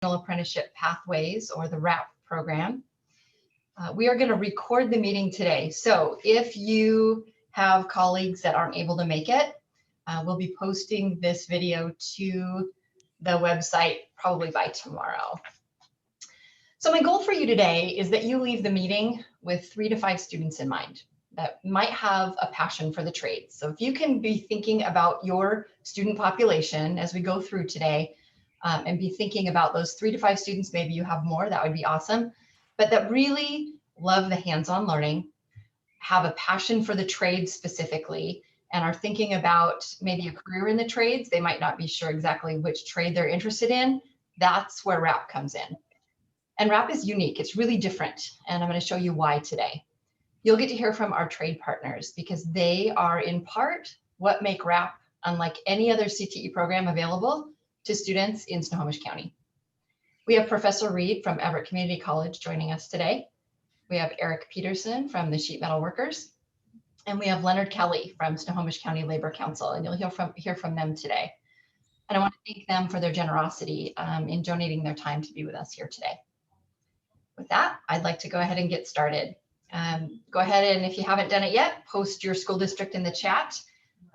Apprenticeship Pathways, or the R.A.P program. We are going to record the meeting today. So if you have colleagues that aren't able to make it, we'll be posting this video to the website probably by tomorrow. So my goal for you today is that you leave the meeting with 3 to 5 students in mind that might have a passion for the trades. So if you can be thinking about your student population as we go through today, and be thinking about those 3 to 5 students, maybe you have more, that would be awesome, but that really love the hands-on learning, have a passion for the trades specifically, and are thinking about maybe a career in the trades. They might not be sure exactly which trade they're interested in. That's where R.A.P comes in. And R.A.P is unique. It's really different. And I'm going to show you why today. You'll get to hear from our trade partners because they are in part what make R.A.P unlike any other CTE program available to students in Snohomish County. We have Professor Reed from Everett Community College joining us today. We have Eric Peterson from the Sheet Metal Workers, and we have Leonard Kelly from Snohomish County Labor Council, and you'll hear from them today. And I want to thank them for their generosity in donating their time to be with us here today. With that, I'd like to go ahead and get started. Go ahead and if you haven't done it yet, post your school district in the chat.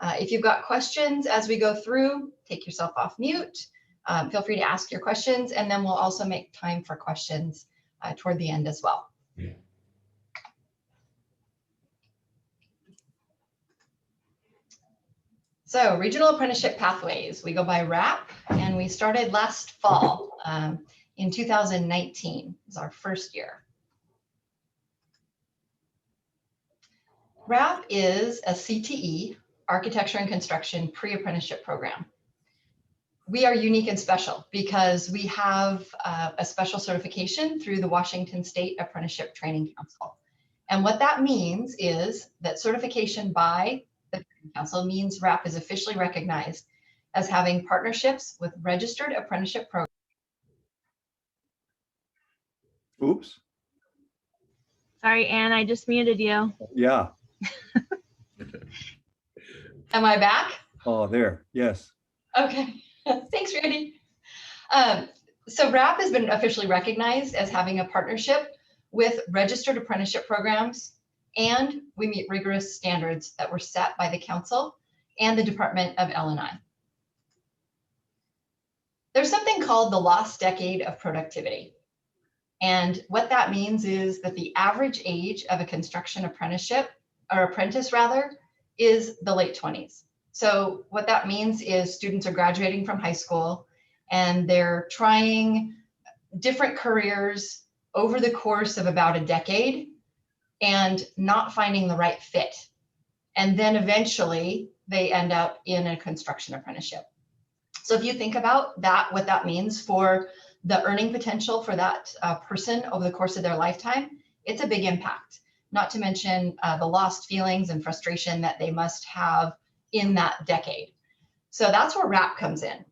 If you've got questions as we go through, take yourself off mute. Feel free to ask your questions, and then we'll also make time for questions toward the end as well. Yeah. So Regional Apprenticeship Pathways, we go by R.A.P, and we started last fall in 2019 is our first year. R.A.P is a CTE, Architecture and Construction Pre-Apprenticeship Program. We are unique and special because we have a special certification through the Washington State Apprenticeship Training Council. And what that means is that certification by the Training Council means R.A.P is officially recognized as having partnerships with registered apprenticeship programs. Oops. Sorry, Ann, I just muted you. Yeah. Am I back? Oh, there. Yes. Okay. Thanks, Randy. So R.A.P has been officially recognized as having a partnership with registered apprenticeship programs, and we meet rigorous standards that were set by the council and the Department of L&I. There's something called the lost decade of productivity. And what that means is that the average age of a construction apprenticeship, or apprentice rather, is the late 20s. So what that means is students are graduating from high school and they're trying different careers over the course of about a decade and not finding the right fit. And then eventually they end up in a construction apprenticeship. So if you think about that, what that means for the earning potential for that person over the course of their lifetime, it's a big impact. Not to mention the lost feelings and frustration that they must have in that decade. So that's where R.A.P comes in.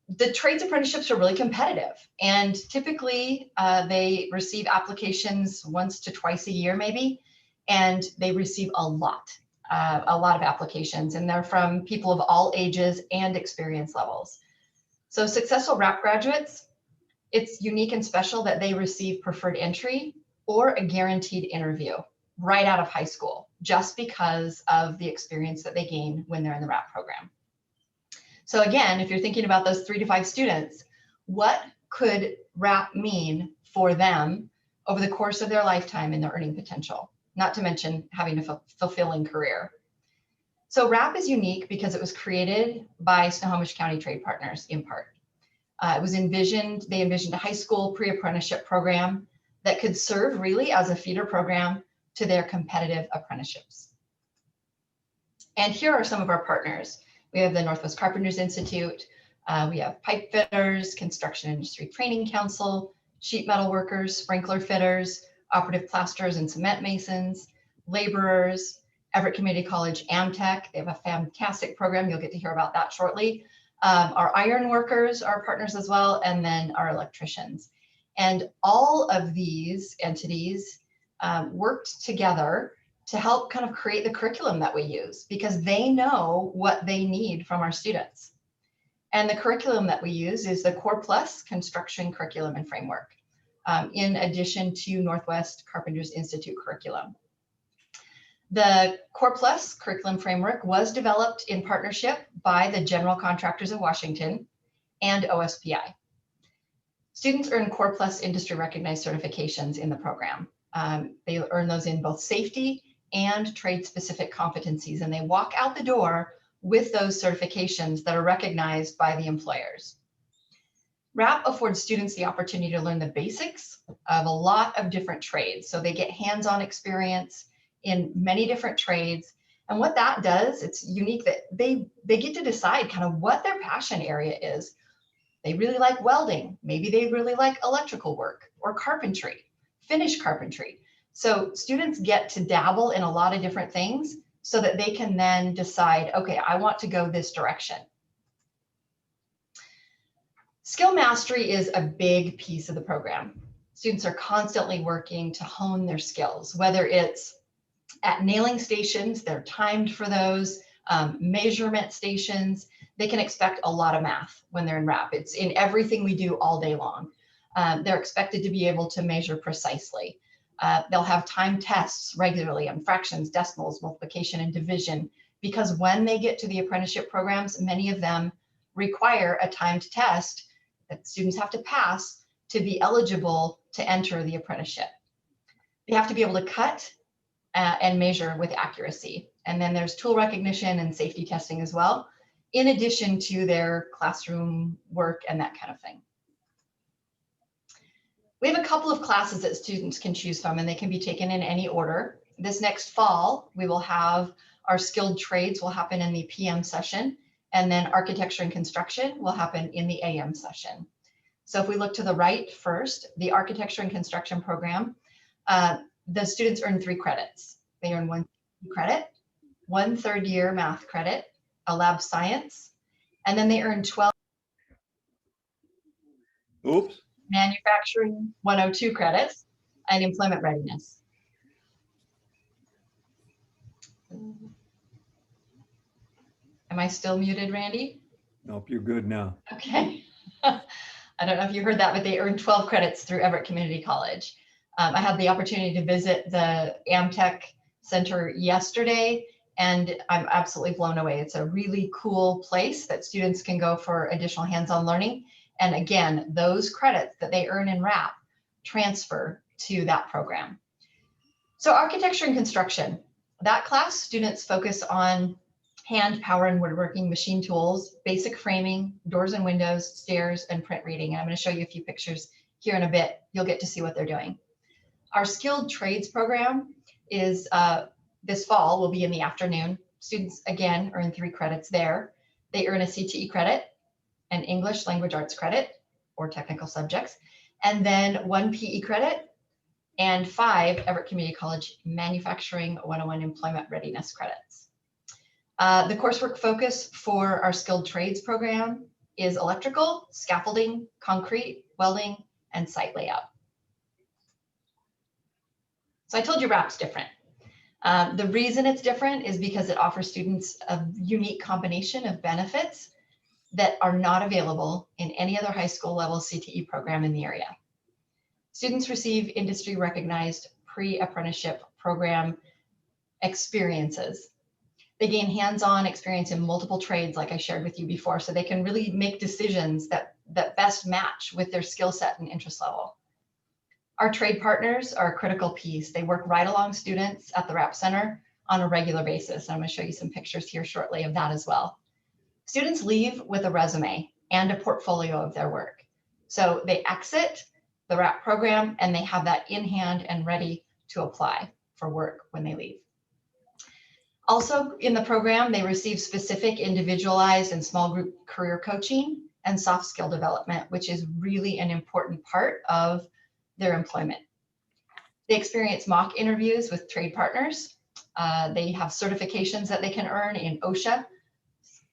The trades apprenticeships are really competitive, and typically they receive applications once to twice a year maybe, and they receive a lot of applications, and they're from people of all ages and experience levels. So successful R.A.P graduates, it's unique and special that they receive preferred entry or a guaranteed interview right out of high school, just because of the experience that they gain when they're in the R.A.P program. So again, if you're thinking about those 3 to 5 students, what could R.A.P mean for them over the course of their lifetime in their earning potential, not to mention having a fulfilling career? So R.A.P is unique because it was created by Snohomish County Trade Partners in part. It was envisioned, they envisioned a high school pre-apprenticeship program that could serve really as a feeder program to their competitive apprenticeships. And here are some of our partners. We have the Northwest Carpenters Institute, we have pipe fitters, Construction Industry Training Council, sheet metal workers, sprinkler fitters, operative plasterers and cement masons, laborers, Everett Community College Amtech. They have a fantastic program. You'll get to hear about that shortly. Our iron workers are partners as well, and then our electricians. And all of these entities worked together to help kind of create the curriculum that we use, because they know what they need from our students. And the curriculum that we use is the Core Plus Construction Curriculum and Framework, in addition to Northwest Carpenters Institute curriculum. The Core Plus Curriculum Framework was developed in partnership by the General Contractors of Washington and OSPI. Students earn Core Plus industry recognized certifications in the program. They earn those in both safety and trade-specific competencies, and they walk out the door with those certifications that are recognized by the employers. R.A.P affords students the opportunity to learn the basics of a lot of different trades. So they get hands-on experience in many different trades. And what that does, it's unique that they get to decide kind of what their passion area is. They really like welding. Maybe they really like electrical work or carpentry, finish carpentry. So students get to dabble in a lot of different things so that they can then decide, okay, I want to go this direction. Skill mastery is a big piece of the program. Students are constantly working to hone their skills, whether it's at nailing stations, they're timed for those, measurement stations. They can expect a lot of math when they're in R.A.P. It's in everything we do all day long. They're expected to be able to measure precisely. They'll have time tests regularly on fractions, decimals, multiplication, and division, because when they get to the apprenticeship programs, many of them require a timed test that students have to pass to be eligible to enter the apprenticeship. They have to be able to cut and measure with accuracy. And then there's tool recognition and safety testing as well, in addition to their classroom work and that kind of thing. We have a couple of classes that students can choose from, and they can be taken in any order. This next fall, we will have our skilled trades will happen in the PM session, and then architecture and construction will happen in the AM session. So if we look to the right first, the architecture and construction program, the students earn 3 credits. They earn 1 credit, 1 third-year math credit, a lab science, and then they earn 12 Oops. manufacturing 102 credits and employment readiness. Am I still muted, Randy? Nope, you're good now. Okay. I don't know if you heard that, but they earn 12 credits through Everett Community College. I had the opportunity to visit the AmTech Center yesterday, and I'm absolutely blown away. It's a really cool place that students can go for additional hands-on learning. And again, those credits that they earn in R.A.P transfer to that program. So architecture and construction, that class, students focus on hand, power, and woodworking machine tools, basic framing, doors and windows, stairs, and print reading. And I'm going to show you a few pictures here in a bit. You'll get to see what they're doing. Our skilled trades program is this fall will be in the afternoon. Students, again, earn 3 credits there. They earn a CTE credit, an English language arts credit, or technical subjects, and then 1 PE credit, and 5 Everett Community College Manufacturing 101 Employment Readiness credits. The coursework focus for our skilled trades program is electrical, scaffolding, concrete, welding, and site layout. So I told you R.A.P's different. The reason it's different is because it offers students a unique combination of benefits that are not available in any other high school level CTE program in the area. Students receive industry recognized pre-apprenticeship program experiences. They gain hands-on experience in multiple trades, like I shared with you before, so they can really make decisions that best match with their skill set and interest level. Our trade partners are a critical piece. They work right along students at the R.A.P Center on a regular basis. I'm going to show you some pictures here shortly of that as well. Students leave with a resume and a portfolio of their work. So they exit the R.A.P program and they have that in hand and ready to apply for work when they leave. Also in the program, they receive specific individualized and small group career coaching and soft skill development, which is really an important part of their employment. They experience mock interviews with trade partners. They have certifications that they can earn in OSHA,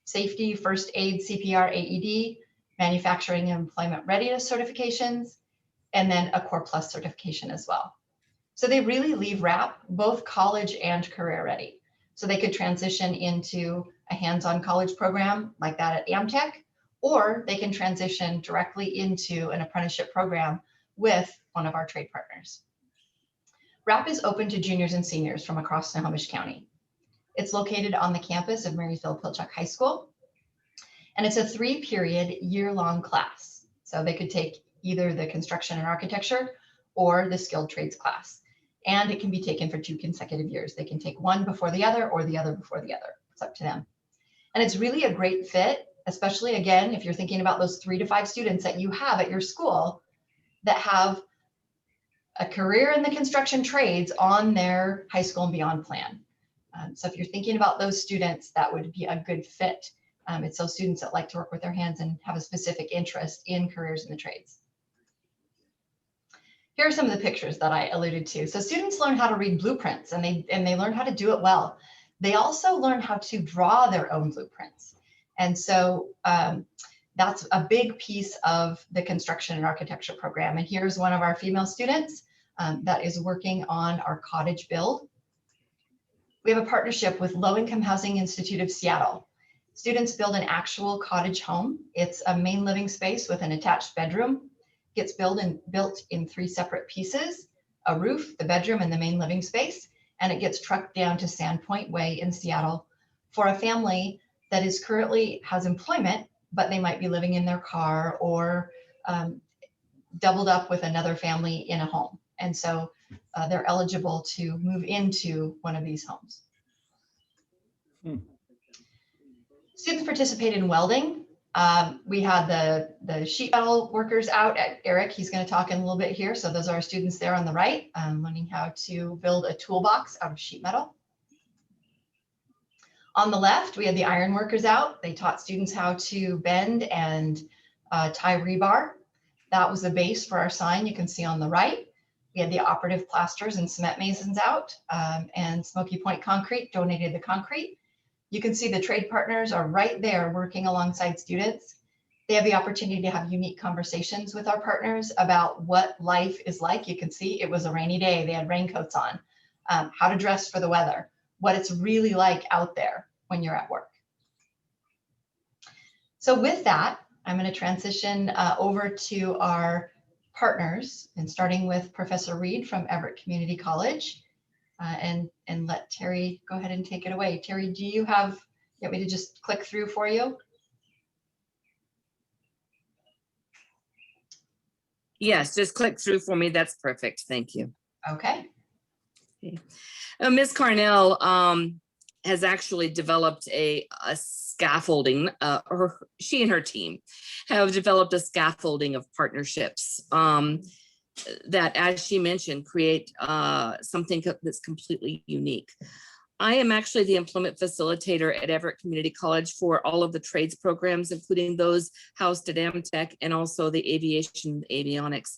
safety, first aid, CPR, AED, manufacturing and employment readiness certifications, and then a Core Plus certification as well. So they really leave R.A.P both college and career ready. So they could transition into a hands-on college program like that at AmTech, or they can transition directly into an apprenticeship program with one of our trade partners. R.A.P is open to juniors and seniors from across Snohomish County. It's located on the campus of Marysville Pilchuck High School, and it's a 3-period year-long class. So they could take either the construction and architecture or the skilled trades class. And it can be taken for 2 consecutive years. They can take one before the other or the other before the other. It's up to them. And it's really a great fit, especially again, if you're thinking about those 3 to 5 students that you have at your school that have a career in the construction trades on their high school and beyond plan. So if you're thinking about those students, that would be a good fit. It's those students that like to work with their hands and have a specific interest in careers in the trades. Here are some of the pictures that I alluded to. So students learn how to read blueprints and they learn how to do it well. They also learn how to draw their own blueprints. And so that's a big piece of the construction and architecture program. And here's one of our female students that is working on our cottage build. We have a partnership with Low Income Housing Institute of Seattle. Students build an actual cottage home. It's a main living space with an attached bedroom. Gets built in 3 separate pieces, a roof, the bedroom, and the main living space. And it gets trucked down to Sandpoint Way in Seattle for a family that is currently has employment, but they might be living in their car or doubled up with another family in a home. And so they're eligible to move into one of these homes. Students participate in welding. We had the sheet metal workers out at Eric. He's going to talk in a little bit here. So those are our students there on the right, learning how to build a toolbox out of sheet metal. On the left, we had the iron workers out. They taught students how to bend and tie rebar. That was the base for our sign you can see on the right. We had the operative plasters and cement masons out, and Smoky Point Concrete donated the concrete. You can see the trade partners are right there working alongside students. They have the opportunity to have unique conversations with our partners about what life is like. You can see it was a rainy day. They had raincoats on, how to dress for the weather, what it's really like out there when you're at work. So with that, I'm going to transition over to our partners, and starting with Professor Reed from Everett Community College, and let Terry go ahead and take it away. Terry, do you want me to just click through for you? Yes, just click through for me. That's perfect. Thank you. Okay. Ms. Carnell has actually developed a scaffolding, she and her team have developed a scaffolding of partnerships that, as she mentioned, create something that's completely unique. I am actually the employment facilitator at Everett Community College for all of the trades programs, including those housed at Amtech and also the aviation avionics.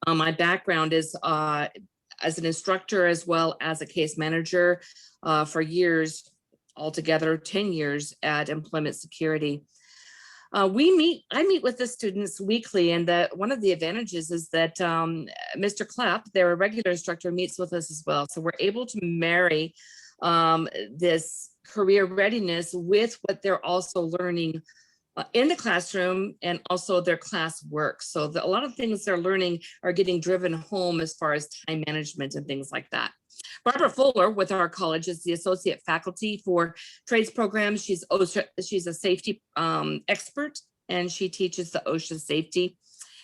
My background is as an instructor as well as a case manager for years, altogether 10 years at Employment Security. I meet with the students weekly, and one of the advantages is that Mr. Clapp, their regular instructor, meets with us as well. So we're able to marry this career readiness with what they're also learning in the classroom and also their class work. So a lot of things they're learning are getting driven home as far as time management and things like that. Barbara Fuller with our college is the associate faculty for trades programs. She's a safety expert, and she teaches the OSHA safety.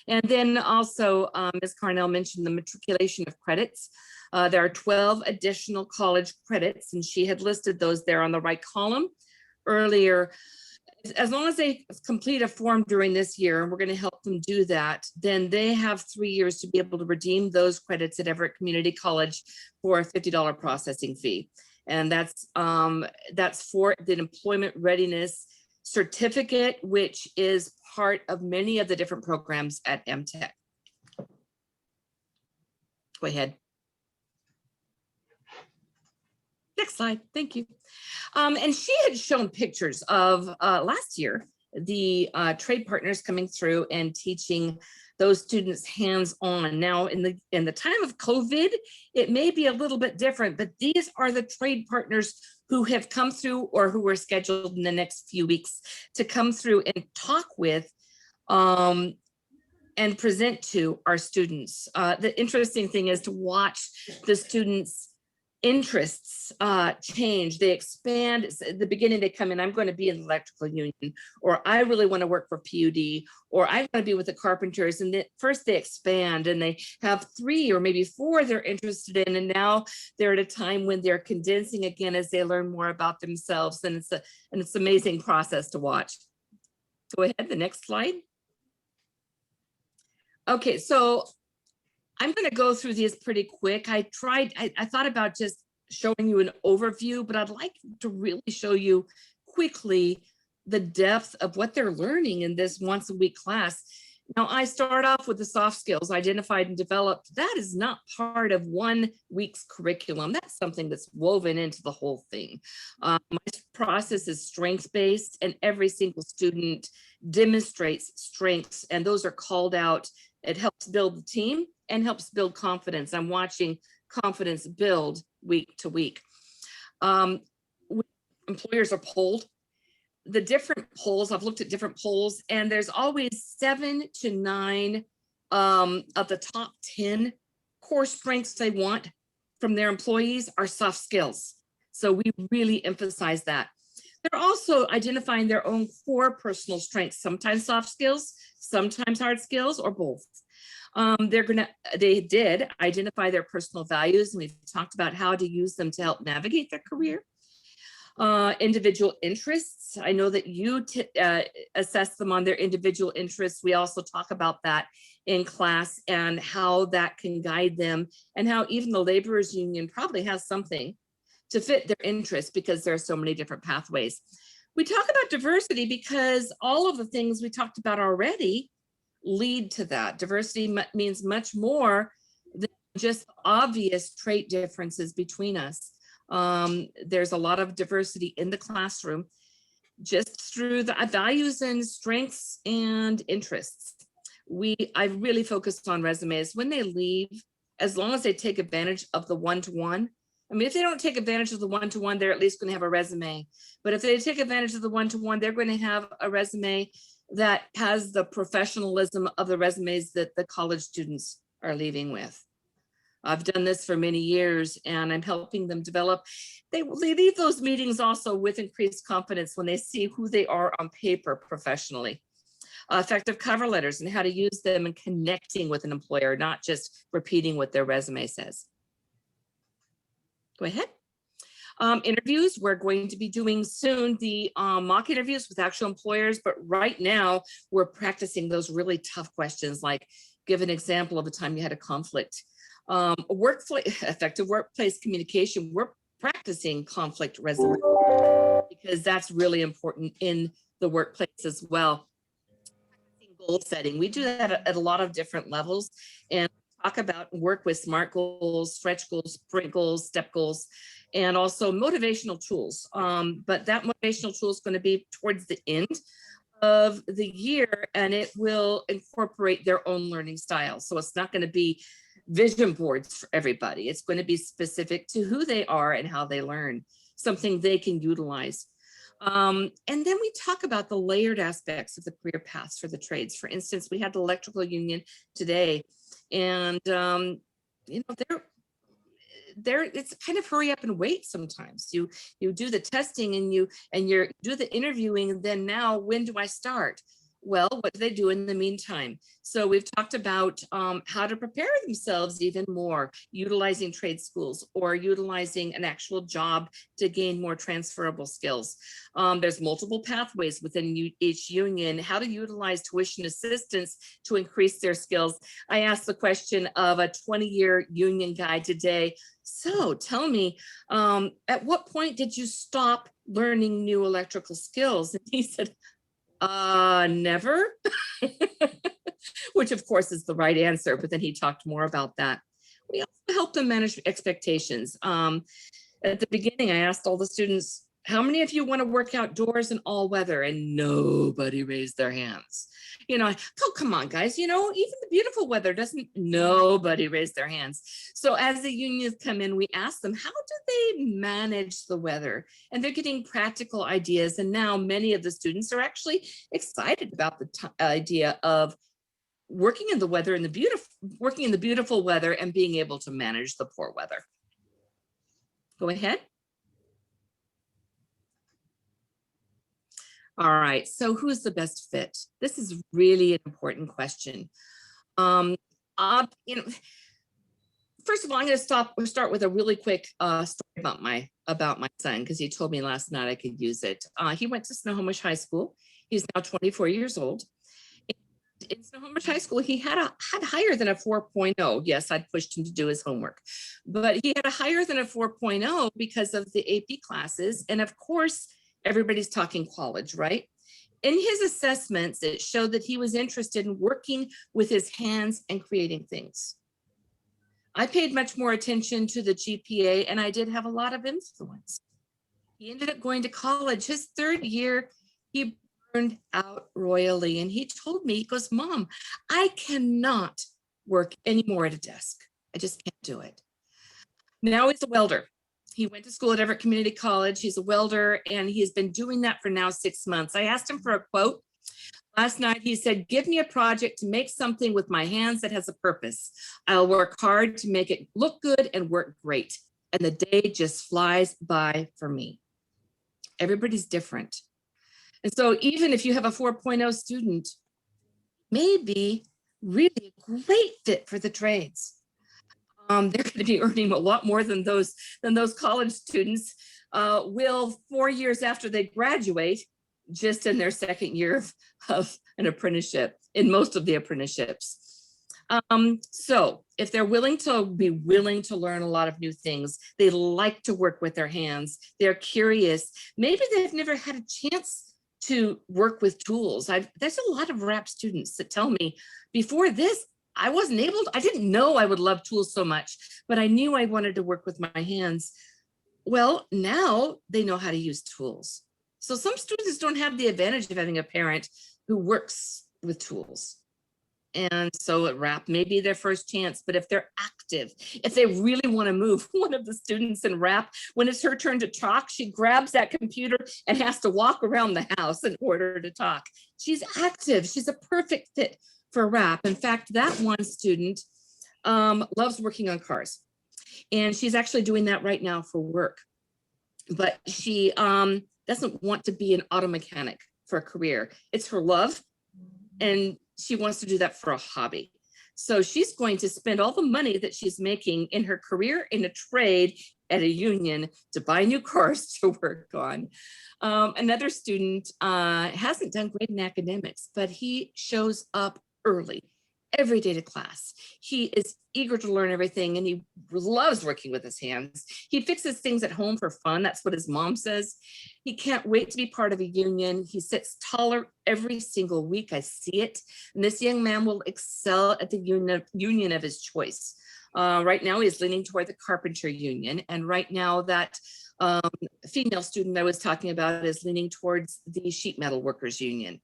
And then also Ms. Carnell mentioned the matriculation of credits. There are 12 additional college credits, and she had listed those there on the right column earlier. As long as they complete a form during this year, and we're going to help them do that, then they have 3 years to be able to redeem those credits at Everett Community College for a $50 processing fee. And that's for the employment readiness certificate, which is part of many of the different programs at MTech. Go ahead. Next slide, thank you. And she had shown pictures of last year, the trade partners coming through and teaching those students hands-on. Now, in the time of COVID, it may be a little bit different, but these are the trade partners who have come through or who are scheduled in the next few weeks to come through and talk with and present to our students. The interesting thing is to watch the students' interests change. They expand. At the beginning, they come in, I'm going to be in the electrical union, or I really want to work for PUD, or I want to be with the carpenters. And then first they expand and they have 3 or maybe 4 they're interested in. And now they're at a time when they're condensing again as they learn more about themselves. And it's an amazing process to watch. Go ahead, the next slide. Okay, so I'm going to go through these pretty quick. I thought about just showing you an overview, but I'd like to really show you quickly the depth of what they're learning in this once a week class. Now, I start off with the soft skills identified and developed. That is not part of 1 week's curriculum. That's something that's woven into the whole thing. My process is strengths-based, and every single student demonstrates strengths, and those are called out. It helps build the team and helps build confidence. I'm watching confidence build week to week. Employers are polled. The different polls, I've looked at different polls, and there's always 7 to 9 of the top 10 core strengths they want from their employees are soft skills. So we really emphasize that. They're also identifying their own core personal strengths, sometimes soft skills, sometimes hard skills, or both. They did identify their personal values, and we've talked about how to use them to help navigate their career. Individual interests. I know that you assess them on their individual interests. We also talk about that in class and how that can guide them, and how even the laborers union probably has something to fit their interests because there are so many different pathways. We talk about diversity because all of the things we talked about already lead to that. Diversity means much more than just obvious trait differences between us. There's a lot of diversity in the classroom just through the values and strengths and interests. I really focused on resumes when they leave, as long as they take advantage of the one-to-one. I mean, if they don't take advantage of the one-to-one, they're at least going to have a resume. But if they take advantage of the one-to-one, they're going to have a resume that has the professionalism of the resumes that the college students are leaving with. I've done this for many years, and I'm helping them develop. They leave those meetings also with increased confidence when they see who they are on paper professionally. Effective cover letters and how to use them and connecting with an employer, not just repeating what their resume says. Go ahead. Interviews, we're going to be doing soon the mock interviews with actual employers, but right now we're practicing those really tough questions, like give an example of a time you had a conflict. Effective workplace communication, we're practicing conflict resolution because that's really important in the workplace as well. Goal setting, we do that at a lot of different levels, and talk about work with SMART goals, stretch goals, sprint goals, step goals, and also motivational tools. But that motivational tool is going to be towards the end of the year, and it will incorporate their own learning style. So it's not going to be vision boards for everybody. It's going to be specific to who they are and how they learn, something they can utilize. And then we talk about the layered aspects of the career paths for the trades. For instance, we had the electrical union today, and you know, it's kind of hurry up and wait sometimes. You do the testing and you do the interviewing, and then now when do I start? Well, what do they do in the meantime? So we've talked about how to prepare themselves even more, utilizing trade schools or utilizing an actual job to gain more transferable skills. There's multiple pathways within each union, how to utilize tuition assistance to increase their skills. I asked the question of a 20-year union guy today. So tell me, at what point did you stop learning new electrical skills? And he said, never, which of course is the right answer, but then he talked more about that. We also help them manage expectations. At the beginning, I asked all the students, How many of you want to work outdoors in all weather? And nobody raised their hands. You know, oh, come on, guys, you know, even the beautiful weather doesn't, nobody raised their hands. So as the unions come in, we ask them, how do they manage the weather? And they're getting practical ideas. And now many of the students are actually excited about the idea of working in the weather, working in the beautiful weather and being able to manage the poor weather. Go ahead. All right, so who's the best fit? This is really an important question. You know, first of all, I'm going to start with a really quick story about my son, because he told me last night I could use it. He went to Snohomish High School. He's now 24 years old. In Snohomish High School, he had higher than a 4.0. Yes, I'd pushed him to do his homework, but he had a higher than a 4.0 because of the AP classes, and of course, everybody's talking college, right? In his assessments, it showed that he was interested in working with his hands and creating things. I paid much more attention to the GPA, and I did have a lot of influence. He ended up going to college. His third year, he burned out royally, and he told me, he goes, Mom, I cannot work anymore at a desk. I just can't do it. Now he's a welder. He went to school at Everett Community College. He's a welder, and he's been doing that for now 6 months. I asked him for a quote. Last night, he said, give me a project to make something with my hands that has a purpose. I'll work hard to make it look good and work great. And the day just flies by for me. Everybody's different. And so even if you have a 4.0 student, maybe really a great fit for the trades. They're going to be earning a lot more than those college students will 4 years after they graduate, just in their second year of an apprenticeship, in most of the apprenticeships. So if they're willing to learn a lot of new things, they like to work with their hands, they're curious, maybe they've never had a chance to work with tools. There's a lot of R.A.P students that tell me, before this, I didn't know I would love tools so much, but I knew I wanted to work with my hands. Well, now they know how to use tools. So some students don't have the advantage of having a parent who works with tools. And so at R.A.P may be their first chance, but if they're active, if they really want to move, one of the students in R.A.P, when it's her turn to talk, she grabs that computer and has to walk around the house in order to talk. She's active. She's a perfect fit for R.A.P. In fact, that one student loves working on cars, and she's actually doing that right now for work. But she doesn't want to be an auto mechanic for a career. It's her love, and she wants to do that for a hobby. So she's going to spend all the money that she's making in her career in a trade at a union to buy new cars to work on. Another student hasn't done great in academics, but he shows up early, every day to class. He is eager to learn everything, and he loves working with his hands. He fixes things at home for fun. That's what his mom says. He can't wait to be part of a union. He sits taller every single week. I see it. And this young man will excel at the union of his choice. Right now, he's leaning toward the carpenter union. And right now, that female student I was talking about is leaning towards the sheet metal workers union.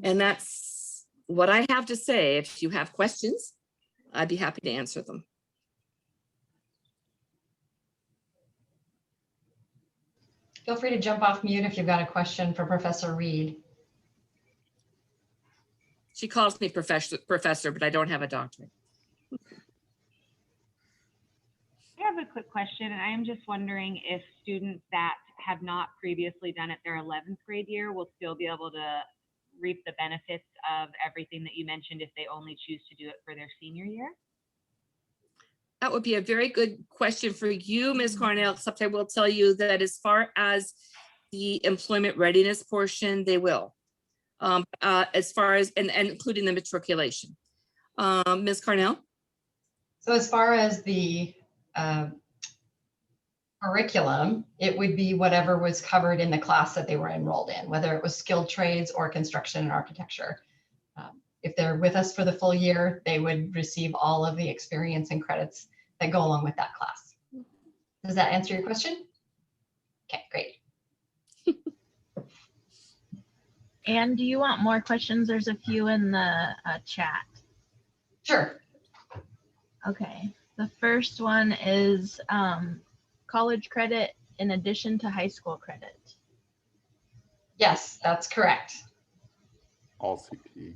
And that's what I have to say. If you have questions, I'd be happy to answer them. Feel free to jump off mute if you've got a question for Professor Reed. She calls me professor, but I don't have a doctorate. I have a quick question, and I am just wondering if students that have not previously done it their 11th grade year will still be able to reap the benefits of everything that you mentioned if they only choose to do it for their senior year? That would be a very good question for you, Ms. Cornell, except I will tell you that as far as the employment readiness portion, they will. As far as, and including the matriculation. Ms. Cornell? So as far as the curriculum, it would be whatever was covered in the class that they were enrolled in, whether it was skilled trades or construction and architecture. If they're with us for the full year, they would receive all of the experience and credits that go along with that class. Does that answer your question? Okay, great. And do you want more questions? There's a few in the chat. Sure. Okay. The first one is college credit in addition to high school credit. Yes, that's correct. All CTE.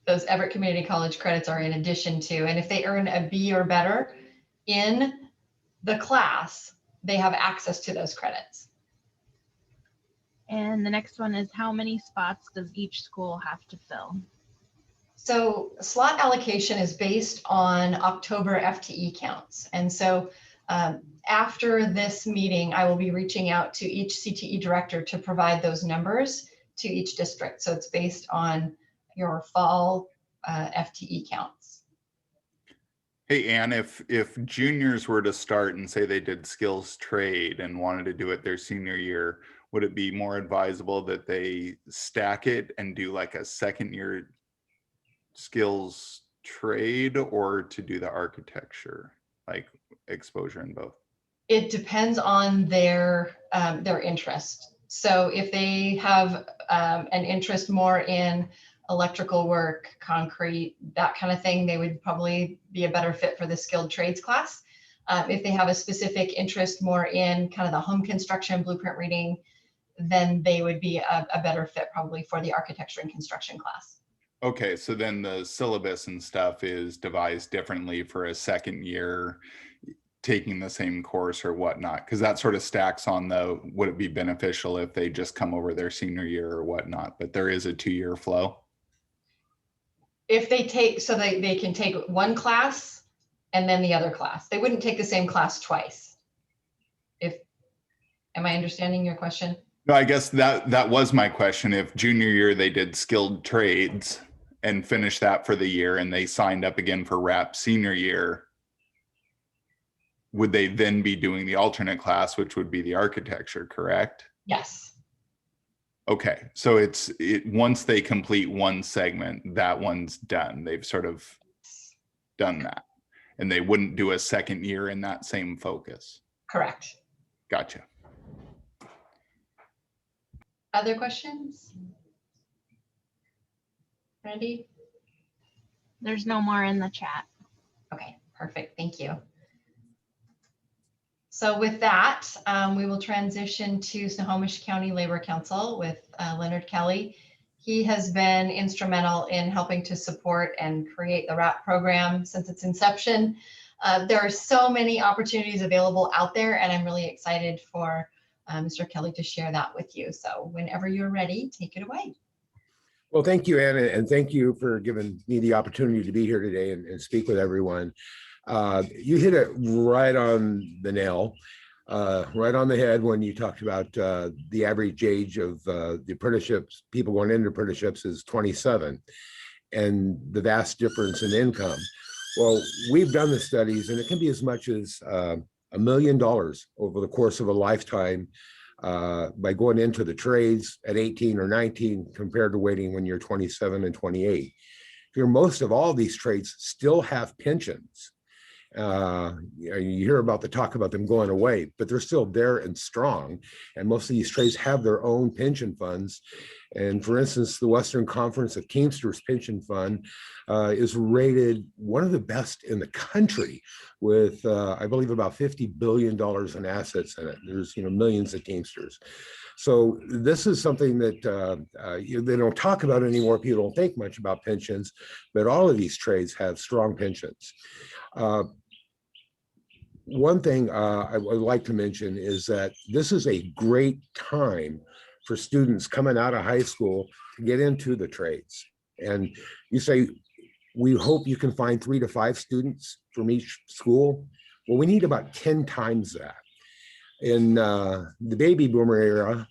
Those Everett Community College credits are in addition to, and if they earn a B or better in the class, they have access to those credits. And the next one is how many spots does each school have to fill? So slot allocation is based on October FTE counts. And so after this meeting, I will be reaching out to each CTE director to provide those numbers to each district. So it's based on your fall FTE counts. Hey, Ann, if juniors were to start and say they did skills trade and wanted to do it their senior year, would it be more advisable that they stack it and do like a second year skills trade, or to do the architecture, like exposure in both? It depends on their interest. So if they have an interest more in electrical work, concrete, that kind of thing, they would probably be a better fit for the skilled trades class. If they have a specific interest more in kind of the home construction, blueprint reading, then they would be a better fit probably for the architecture and construction class. Okay, so then the syllabus and stuff is devised differently for a second year taking the same course or whatnot, because that sort of stacks on the, would it be beneficial if they just come over their senior year or whatnot, but there is a 2-year flow. If they take, so they can take one class and then the other class. They wouldn't take the same class twice. Am I understanding your question? No, I guess that was my question. If junior year they did skilled trades and finished that for the year and they signed up again for R.A.P senior year, would they then be doing the alternate class, which would be the architecture, correct? Yes. Okay, so once they complete one segment, that one's done. They've sort of done that, and they wouldn't do a second year in that same focus. Correct. Gotcha. Other questions? Randy? There's no more in the chat. Okay, perfect. Thank you. So with that, we will transition to Snohomish County Labor Council with Leonard Kelly. He has been instrumental in helping to support and create the R.A.P program since its inception. There are so many opportunities available out there, and I'm really excited for Mr. Kelly to share that with you. So whenever you're ready, take it away. Well, thank you, Anna, and thank you for giving me the opportunity to be here today and speak with everyone. You hit it right on the nail, right on the head when you talked about the average age of the apprenticeships, people going into apprenticeships is 27, and the vast difference in income. Well, we've done the studies, and it can be as much as $1 million over the course of a lifetime by going into the trades at 18 or 19 compared to waiting when you're 27 and 28. Here, most of all these trades still have pensions. You hear about the talk about them going away, but they're still there and strong. And most of these trades have their own pension funds. And for instance, the Western Conference of Teamsters Pension Fund is rated one of the best in the country with, I believe, about $50 billion in assets in it. There's, millions of Teamsters. So this is something that they don't talk about anymore. People don't think much about pensions, but all of these trades have strong pensions. One thing I would like to mention is that this is a great time for students coming out of high school to get into the trades. And you say, we hope you can find 3 to 5 students from each school. Well, we need about 10 times that. In the baby boomer era,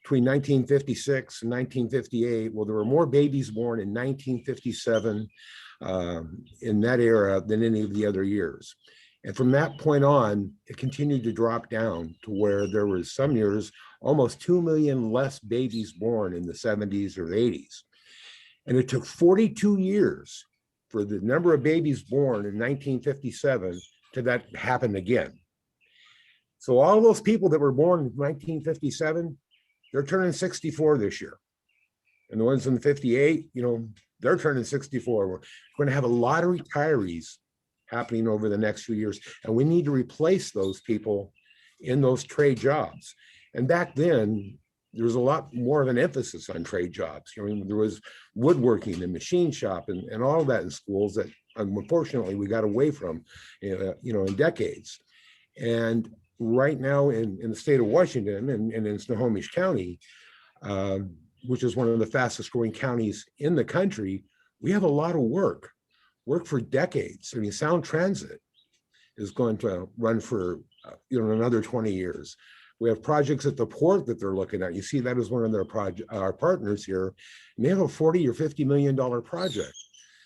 between 1956 and 1958, well, there were more babies born in 1957 in that era than any of the other years. And from that point on, it continued to drop down to where there was some years, almost 2 million less babies born in the 70s or 80s. And it took 42 years for the number of babies born in 1957 to that happen again. So all those people that were born in 1957, they're turning 64 this year. And the ones in 58, they're turning 64. We're going to have a lot of retirees happening over the next few years. And we need to replace those people in those trade jobs. And back then, there was a lot more of an emphasis on trade jobs. There was woodworking and machine shop and all of that in schools that unfortunately we got away from, in decades. And right now in the state of Washington and in Snohomish County, which is one of the fastest growing counties in the country, we have a lot of work for decades. I mean, Sound Transit is going to run for another 20 years. We have projects at the port that they're looking at. You see that as one of our partners here. And they have a $40 or $50 million project.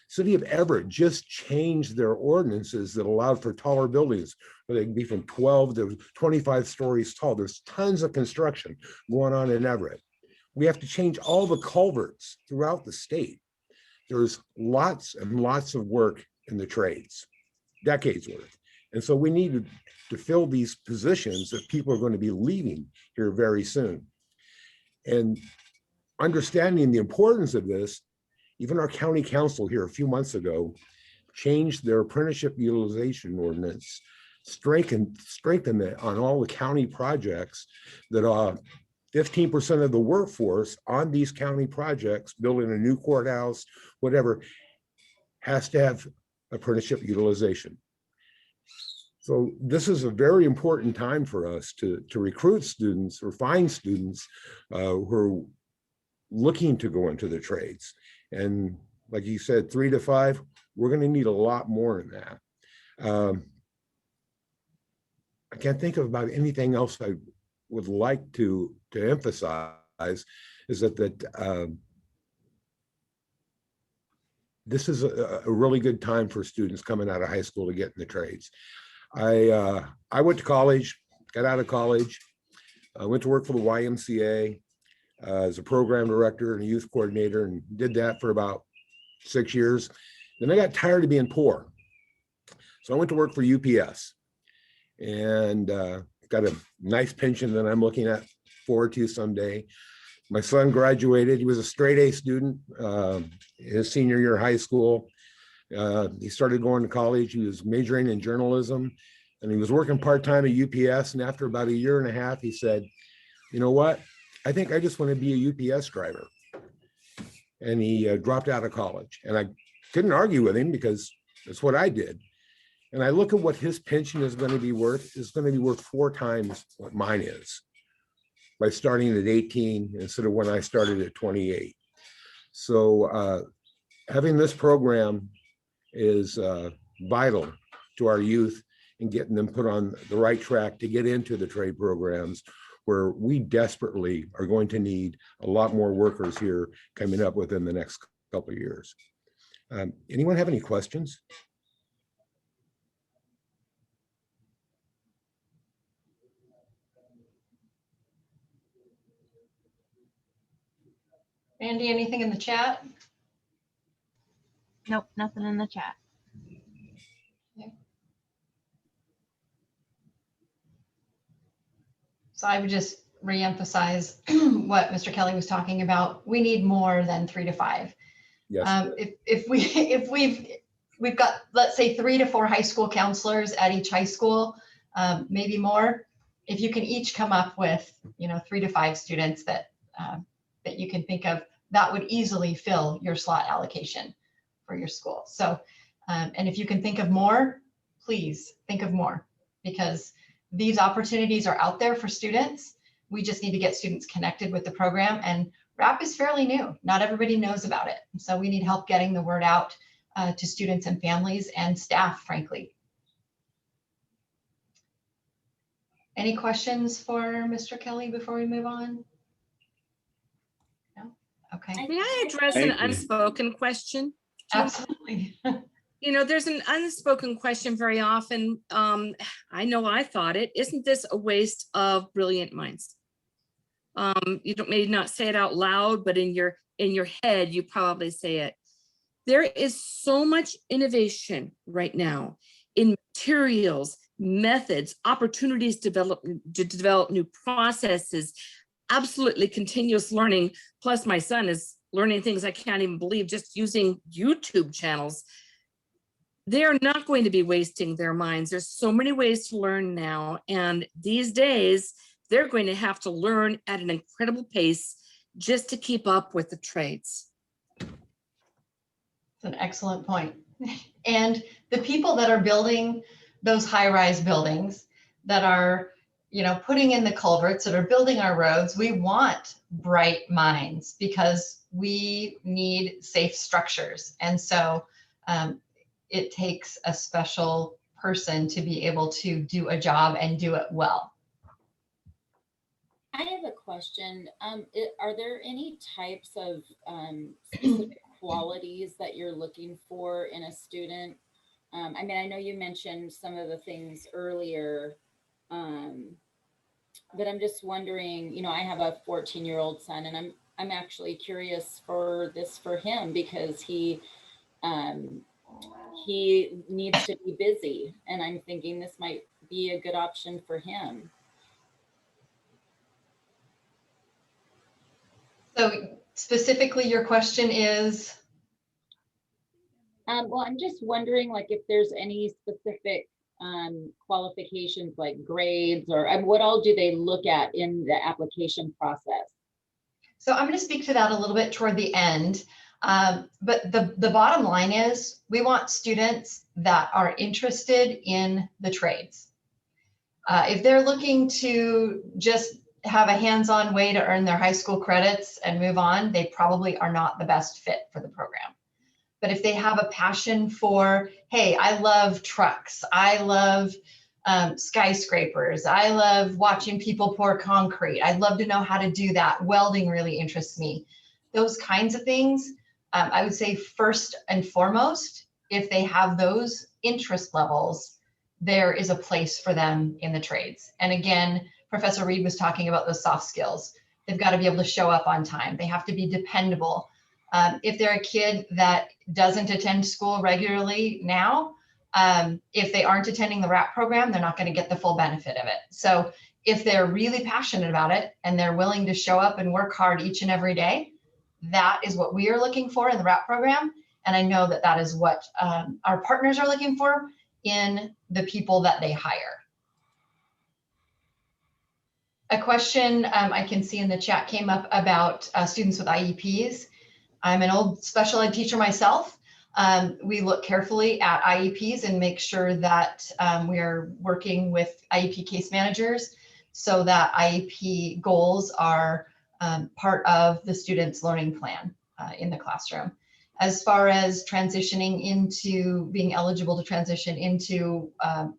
City of Everett just changed their ordinances that allowed for taller buildings, where they can be from 12 to 25 stories tall. There's tons of construction going on in Everett. We have to change all the culverts throughout the state. There's lots and lots of work in the trades, decades worth. And so we need to fill these positions that people are going to be leaving here very soon. And understanding the importance of this, even our county council here a few months ago changed their apprenticeship utilization ordinance, strengthened it on all the county projects that 15% of the workforce on these county projects, building a new courthouse, whatever, has to have apprenticeship utilization. So this is a very important time for us to recruit students or find students who are looking to go into the trades. And like you said, 3 to 5, we're going to need a lot more in that. I can't think of about anything else I would like to emphasize is that this is a really good time for students coming out of high school to get in the trades. I went to college, got out of college, I went to work for the YMCA as a program director and a youth coordinator, and did that for about 6 years. Then I got tired of being poor. So I went to work for UPS and got a nice pension that I'm looking forward to someday. My son graduated. He was a straight A student, his senior year of high school. He started going to college. He was majoring in journalism, and he was working part-time at UPS. And after about 1.5 years, he said, you know what? I think I just want to be a UPS driver. And he dropped out of college. And I couldn't argue with him because that's what I did. And I look at what his pension is going to be worth. It's going to be worth 4 times what mine is by starting at 18 instead of when I started at 28. So having this program is vital to our youth and getting them put on the right track to get into the trade programs, where we desperately are going to need a lot more workers here coming up within the next couple of years. Anyone have any questions? Andy, anything in the chat? Nope, nothing in the chat. So I would just reemphasize what Mr. Kelly was talking about. We need more than 3 to 5. Yes. If we've got, let's say, 3 to 4 high school counselors at each high school, maybe more. If you can each come up with 3 to 5 students that you can think of, that would easily fill your slot allocation for your school. So, and if you can think of more, please think of more, because these opportunities are out there for students. We just need to get students connected with the program, and R.A.P is fairly new. Not everybody knows about it. So we need help getting the word out to students and families and staff, frankly. Any questions for Mr. Kelly before we move on? No? Okay. May I address an Thank you. unspoken question? Absolutely. There's an unspoken question very often. I know I thought it. Isn't this a waste of brilliant minds? You don't maybe not say it out loud, but in your head, you probably say it. There is so much innovation right now in materials methods, opportunities to develop new processes, absolutely continuous learning. Plus my son is learning things I can't even believe just using YouTube channels. They're not going to be wasting their minds. There's so many ways to learn now. And these days, they're going to have to learn at an incredible pace just to keep up with the trades. It's an excellent point. And the people that are building those high-rise buildings, that are, putting in the culverts, that are building our roads, we want bright minds because we need safe structures. And so it takes a special person to be able to do a job and do it well. I have a question. Are there any types of specific qualities that you're looking for in a student? I mean, I know you mentioned some of the things earlier, but I'm just wondering, I have a 14-year-old son, and I'm actually curious for him because he needs to be busy, and I'm thinking this might be a good option for him. So specifically, your question is? Well, I'm just wondering, like, if there's any specific qualifications, like grades, or what all do they look at in the application process? So I'm going to speak to that a little bit toward the end. But the bottom line is we want students that are interested in the trades. If they're looking to just have a hands-on way to earn their high school credits and move on, they probably are not the best fit for the program. But if they have a passion for, hey, I love trucks, I love skyscrapers, I love watching people pour concrete, I'd love to know how to do that, welding really interests me, those kinds of things, I would say first and foremost, if they have those interest levels, there is a place for them in the trades. And again, Professor Reed was talking about those soft skills. They've got to be able to show up on time. They have to be dependable. If they're a kid that doesn't attend school regularly now, if they aren't attending the R.A.P program, they're not going to get the full benefit of it. So if they're really passionate about it and they're willing to show up and work hard each and every day, that is what we are looking for in the R.A.P program. And I know that that is what our partners are looking for in the people that they hire. A question I can see in the chat came up about students with IEPs. I'm an old special ed teacher myself. We look carefully at IEPs and make sure that we are working with IEP case managers so that IEP goals are part of the student's learning plan in the classroom. As far as transitioning into being eligible to transition into an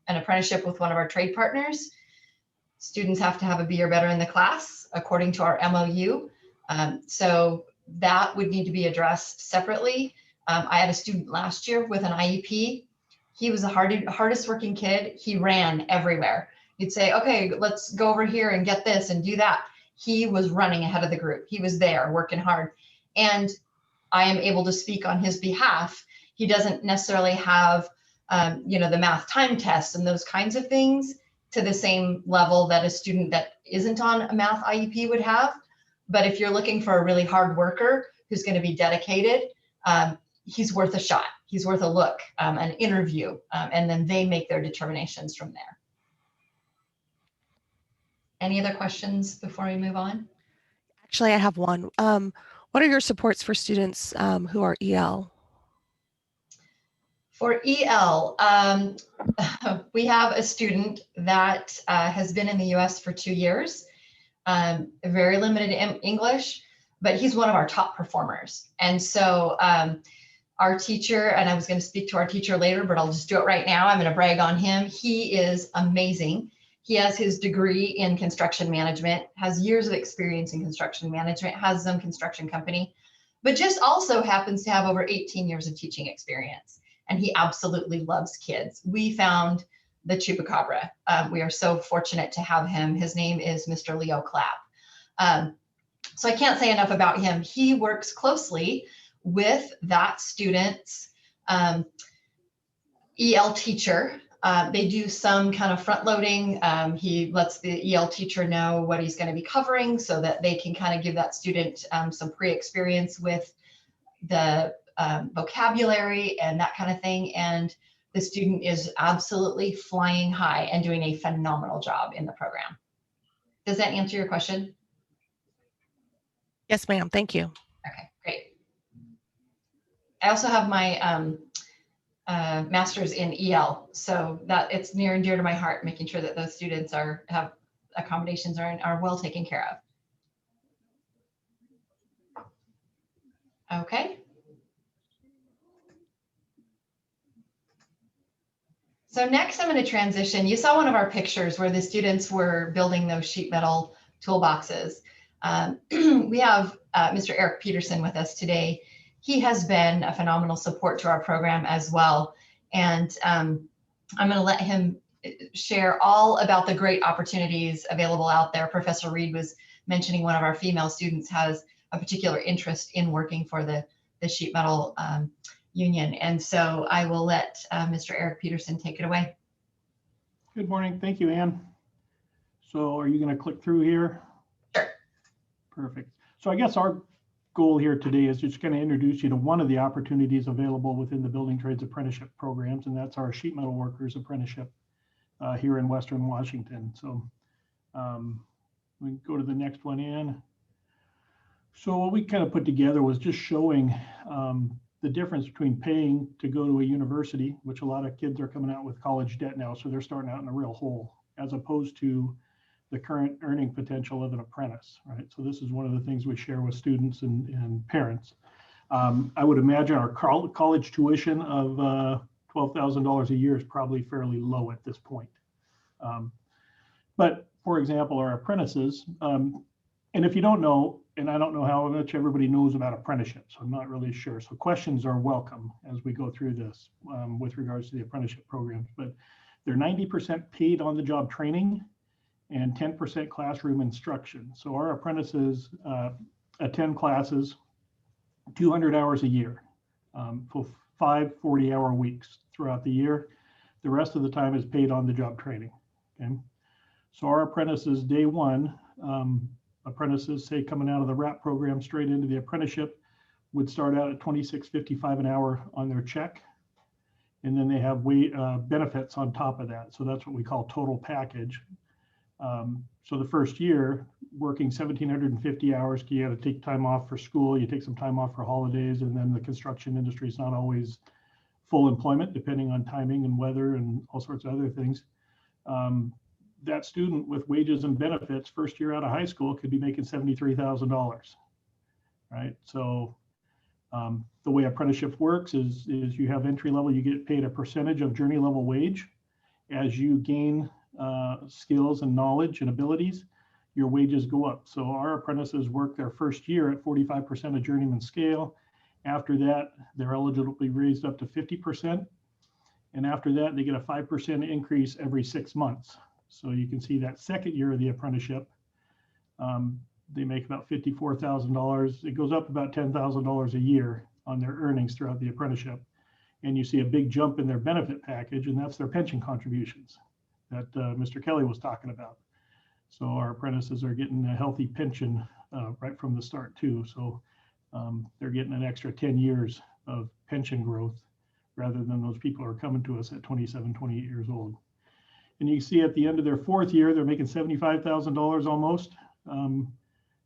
apprenticeship with one of our trade partners, students have to have a B or better in the class according to our MOU. So that would need to be addressed separately. I had a student last year with an IEP. He was the hardest working kid. He ran everywhere. You'd say, okay, let's go over here and get this and do that. He was running ahead of the group. He was there working hard. And I am able to speak on his behalf. He doesn't necessarily have, the math time tests and those kinds of things to the same level that a student that isn't on a math IEP would have. But if you're looking for a really hard worker who's going to be dedicated, he's worth a shot. He's worth a look, an interview, and then they make their determinations from there. Any other questions before we move on? Actually, I have one. What are your supports for students who are EL? For EL, we have a student that has been in the US for 2 years, very limited in English, but he's one of our top performers. And so our teacher, and I was going to speak to our teacher later, but I'll just do it right now. I'm going to brag on him. He is amazing. He has his degree in construction management, has years of experience in construction management, has his own construction company, but just also happens to have over 18 years of teaching experience. And he absolutely loves kids. We found the chupacabra. We are so fortunate to have him. His name is Mr. Leo Clapp. So I can't say enough about him. He works closely with that student's EL teacher They do some kind of front loading. He lets the EL teacher know what he's going to be covering so that they can kind of give that student some pre-experience with the vocabulary and that kind of thing. And the student is absolutely flying high and doing a phenomenal job in the program. Does that answer your question? Yes, ma'am. Thank you. Okay, great. I also have my master's in EL, so that it's near and dear to my heart, making sure that those students have accommodations are well taken care of. Okay. So next I'm going to transition. You saw one of our pictures where the students were building those sheet metal toolboxes. We have Mr. R.A.P. Peterson with us today. He has been a phenomenal support to our program as well. And I'm going to let him share all about the great opportunities available out there. Professor Reed was mentioning one of our female students has a particular interest in working for the sheet metal union. And so I will let Mr. R.A.P. Peterson take it away. Good morning. Thank you, Ann. So are you going to click through here? Sure. Perfect. So I guess our goal here today is just going to introduce you to one of the opportunities available within the Building Trades Apprenticeship programs, and that's our Sheet Metal Workers Apprenticeship here in Western Washington. So we can go to the next one, Ann. So what we kind of put together was just showing the difference between paying to go to a university, which a lot of kids are coming out with college debt now, so they're starting out in a real hole, as opposed to the current earning potential of an apprentice, right? So this is one of the things we share with students and parents. I would imagine our college tuition of $12,000 a year is probably fairly low at this point. But for example, our apprentices, and if you don't know, and I don't know how much everybody knows about apprenticeships, so I'm not really sure. So questions are welcome as we go through this with regards to the apprenticeship programs, but they're 90% paid on the job training and 10% classroom instruction. So our apprentices attend classes 200 hours a year for 5 40-hour weeks throughout the year. The rest of the time is paid on the job training. Okay. So our apprentices, day one, apprentices, say coming out of the R.A.P program straight into the apprenticeship, would start out at $26.55 an hour on their check. And then they have benefits on top of that. So that's what we call total package. So the first year, working 1,750 hours, you got to take time off for school, you take some time off for holidays, and then the construction industry is not always full employment, depending on timing and weather and all sorts of other things. That student with wages and benefits, first year out of high school, could be making $73,000, right? So the way apprenticeship works is you have entry level, you get paid a percentage of journey level wage. As you gain skills and knowledge and abilities, your wages go up. So our apprentices work their first year at 45% of journeyman scale. After that, they're eligible to be raised up to 50%. And after that, they get a 5% increase every 6 months. So you can see that second year of the apprenticeship, they make about $54,000. It goes up about $10,000 a year on their earnings throughout the apprenticeship. And you see a big jump in their benefit package, and that's their pension contributions that Mr. Kelly was talking about. So our apprentices are getting a healthy pension right from the start too. So they're getting an extra 10 years of pension growth rather than those people who are coming to us at 27, 28 years old. And you see at the end of their fourth year, they're making $75,000 almost, and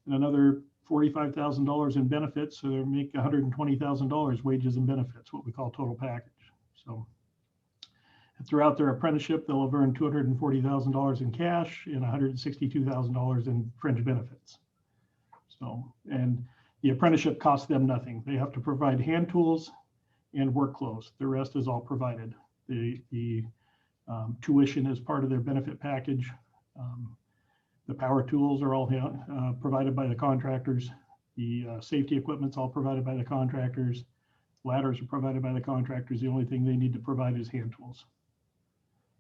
another $45,000 in benefits. So they make $120,000 wages and benefits, what we call total package. So throughout their apprenticeship, they'll have earned $240,000 in cash and $162,000 in fringe benefits. So, and the apprenticeship costs them nothing. They have to provide hand tools and work clothes. The rest is all provided. The tuition is part of their benefit package. The power tools are all provided by the contractors. The safety equipment's all provided by the contractors. Ladders are provided by the contractors. The only thing they need to provide is hand tools.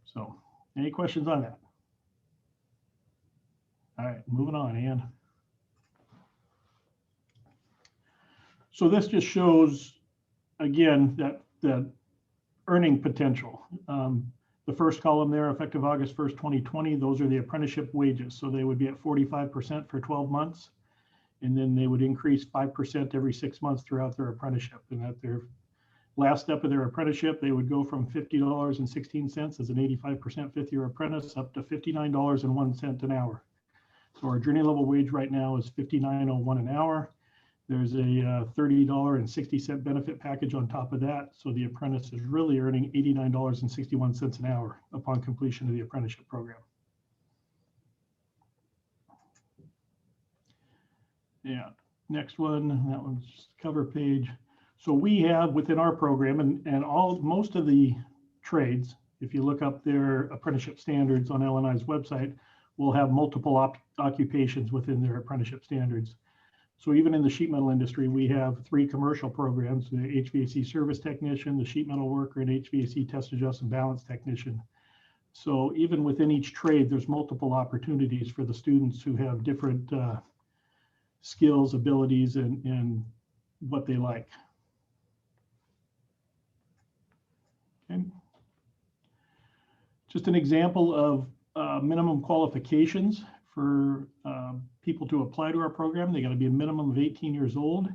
So, any questions on that? All right, moving on, Ann. So this just shows, again, that earning potential. The first column there, effective August 1st, 2020, those are the apprenticeship wages. So they would be at 45% for 12 months. And then they would increase 5% every 6 months throughout their apprenticeship. And at their last step of their apprenticeship, they would go from $50.16 as an 85% fifth year apprentice up to $59.01 an hour. So our journey level wage right now is $59.01 an hour. There's a $30.60 benefit package on top of that. So the apprentice is really earning $89.61 an hour upon completion of the apprenticeship program. Yeah, next one, that one's just cover page. So we have within our program and most of the trades, if you look up their apprenticeship standards on LNI's website, will have multiple occupations within their apprenticeship standards. So even in the sheet metal industry, we have 3 commercial programs: the HVAC service technician, the sheet metal worker, and HVAC test, adjust, and balance technician. So even within each trade, there's multiple opportunities for the students who have different skills, abilities, and what they like. Okay. Just an example of minimum qualifications for people to apply to our program. They got to be a minimum of 18 years old,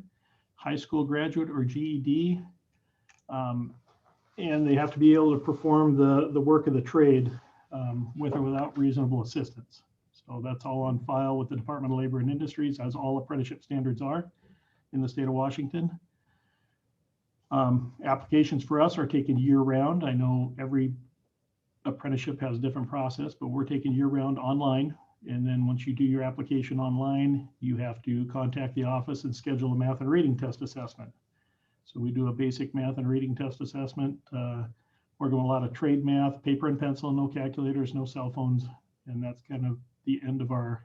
high school graduate or GED, and they have to be able to perform the work of the trade with or without reasonable assistance. So that's all on file with the Department of Labor and Industries, as all apprenticeship standards are in the state of Washington. Applications for us are taken year-round. I know every apprenticeship has a different process, but we're taking year-round online. And then once you do your application online, you have to contact the office and schedule a math and reading test assessment. So we do a basic math and reading test assessment. We're doing a lot of trade math, paper and pencil, no calculators, no cell phones. And that's kind of the end of our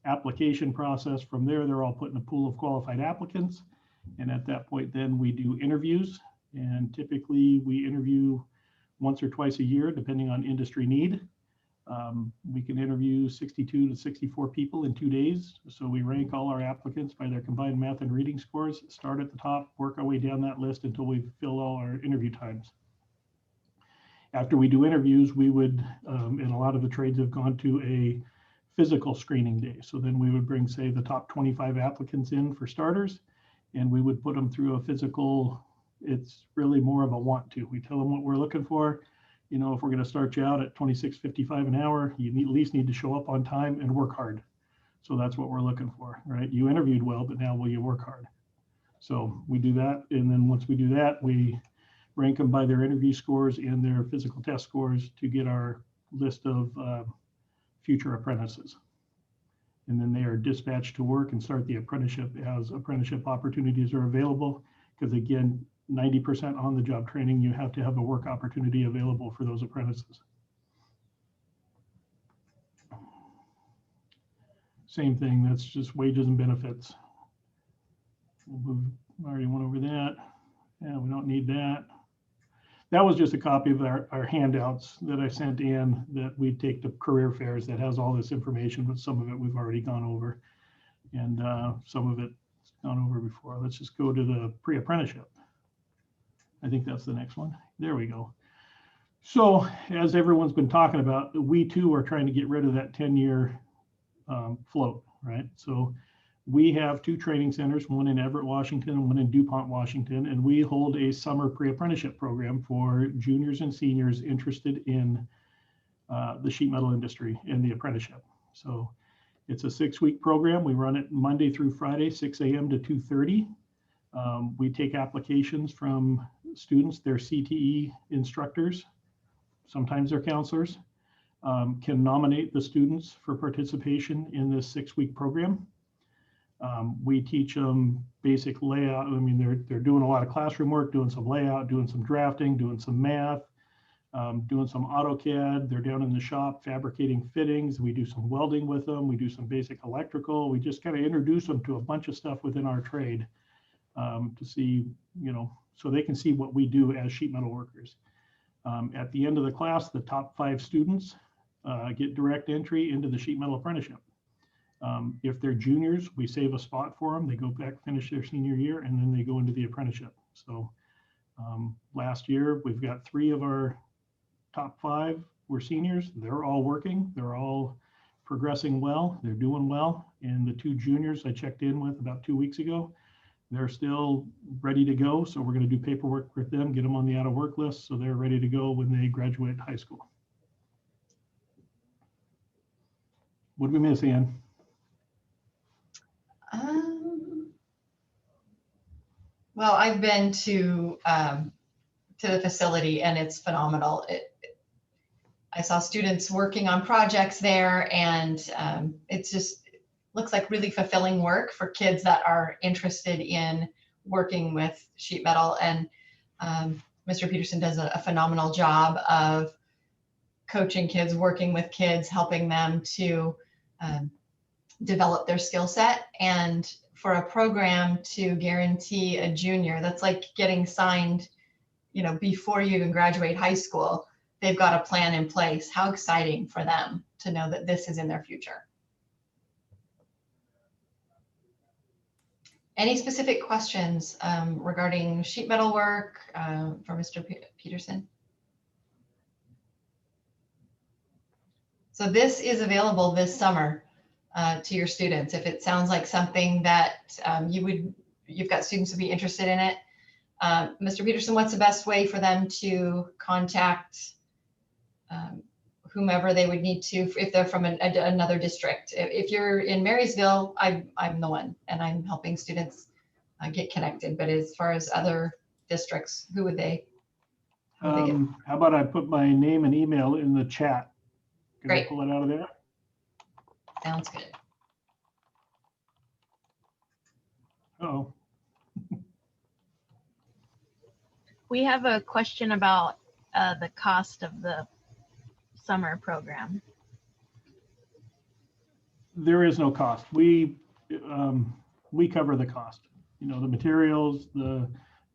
application process. From there, they're all put in a pool of qualified applicants. And at that point, then we do interviews. And typically we interview once or twice a year, depending on industry need. We can interview 62 to 64 people in 2 days. So we rank all our applicants by their combined math and reading scores, start at the top, work our way down that list until we fill all our interview times. After we do interviews, we would, and a lot of the trades have gone to a physical screening day. So then we would bring, say, the top 25 applicants in for starters, and we would put them through a physical. It's really more of a want to. We tell them what we're looking for. You know, if we're going to start you out at $26.55 an hour, you at least need to show up on time and work hard. So that's what we're looking for, right? You interviewed well, but now will you work hard? So we do that. And then once we do that, we rank them by their interview scores and their physical test scores to get our list of future apprentices. And then they are dispatched to work and start the apprenticeship as apprenticeship opportunities are available. Because again, 90% on the job training, you have to have a work opportunity available for those apprentices. Same thing, that's just wages and benefits. We'll move, I already went over that. Yeah, we don't need that. That was just a copy of our handouts that I sent in that we take to career fairs that has all this information, but some of it we've already gone over. And some of it's gone over before. Let's just go to the pre-apprenticeship. I think that's the next one. There we go. So as everyone's been talking about, we too are trying to get rid of that 10-year float, right? So we have 2 training centers, one in Everett, Washington, and one in DuPont, Washington, and we hold a summer pre-apprenticeship program for juniors and seniors interested in the sheet metal industry and the apprenticeship. So it's a 6-week program. We run it Monday through Friday, 6 a.m. to 2:30. We take applications from students, their CTE instructors, sometimes their counselors, can nominate the students for participation in this 6-week program. We teach them basic layout. I mean, they're doing a lot of classroom work, doing some layout, doing some drafting, doing some math, doing some AutoCAD. They're down in the shop fabricating fittings. We do some welding with them. We do some basic electrical. We just kind of introduce them to a bunch of stuff within our trade to see, you know, so they can see what we do as sheet metal workers. At the end of the class, the top 5 students get direct entry into the sheet metal apprenticeship. If they're juniors, we save a spot for them. They go back, finish their senior year, and then they go into the apprenticeship. So last year, we've got 3 of our top 5 were seniors. They're all working. They're all progressing well. They're doing well. And the 2 juniors I checked in with about 2 weeks ago, they're still ready to go. So we're going to do paperwork with them, get them on the out of work list so they're ready to go when they graduate high school. What did we miss, Ann? Well, I've been to the facility and it's phenomenal. I saw students working on projects there, and it's just looks like really fulfilling work for kids that are interested in working with sheet metal. And Mr. Peterson does a phenomenal job of coaching kids, working with kids, helping them to develop their skill set. And for a program to guarantee a junior, that's like getting signed, you know, before you even graduate high school. They've got a plan in place. How exciting for them to know that this is in their future. Any specific questions regarding sheet metal work for Mr. Peterson? So this is available this summer to your students. If it sounds like something that you've got students who would be interested in it. Mr. Peterson, what's the best way for them to contact whomever they would need to if they're from another district? If you're in Marysville, I'm the one, and I'm helping students get connected. But as far as other districts, who would they? How about I put my name and email in the chat? Can Great. I pull it out of there? Sounds good. Oh, We have a question about the cost of the summer program. there is no cost. We cover the cost. You know, the materials,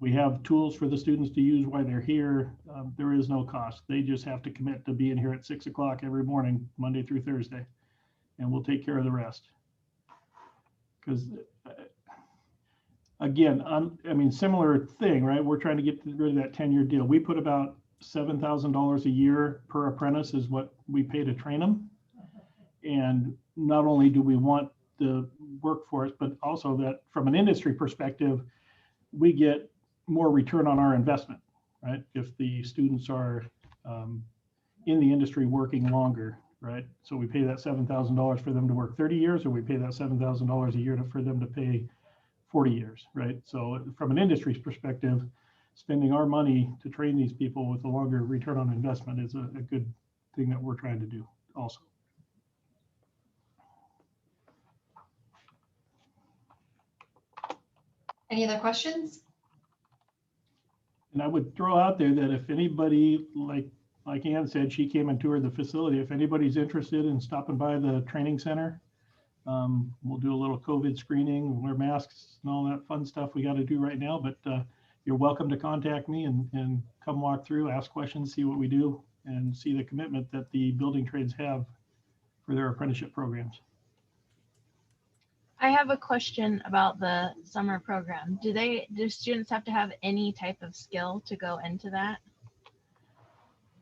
we have tools for the students to use while they're here. There is no cost. They just have to commit to being here at 6 o'clock every morning, Monday through Thursday, and we'll take care of the rest. Because again, I mean, similar thing, right? We're trying to get rid of that 10-year deal. We put about $7,000 a year per apprentice is what we pay to train them. And not only do we want the workforce, but also that from an industry perspective, we get more return on our investment, right? If the students are in the industry working longer, right? So we pay that $7,000 for them to work 30 years, or we pay that $7,000 a year for them to pay 40 years, right? So from an industry's perspective, spending our money to train these people with a longer return on investment is a good thing that we're trying to do also. Any other questions? And I would throw out there that if anybody, like Ann said, she came and toured the facility. If anybody's interested in stopping by the training center, we'll do a little COVID screening, wear masks and all that fun stuff we got to do right now. But you're welcome to contact me and come walk through, ask questions, see what we do, and see the commitment that the building trades have for their apprenticeship programs. I have a question about the summer program. Do students have to have any type of skill to go into that?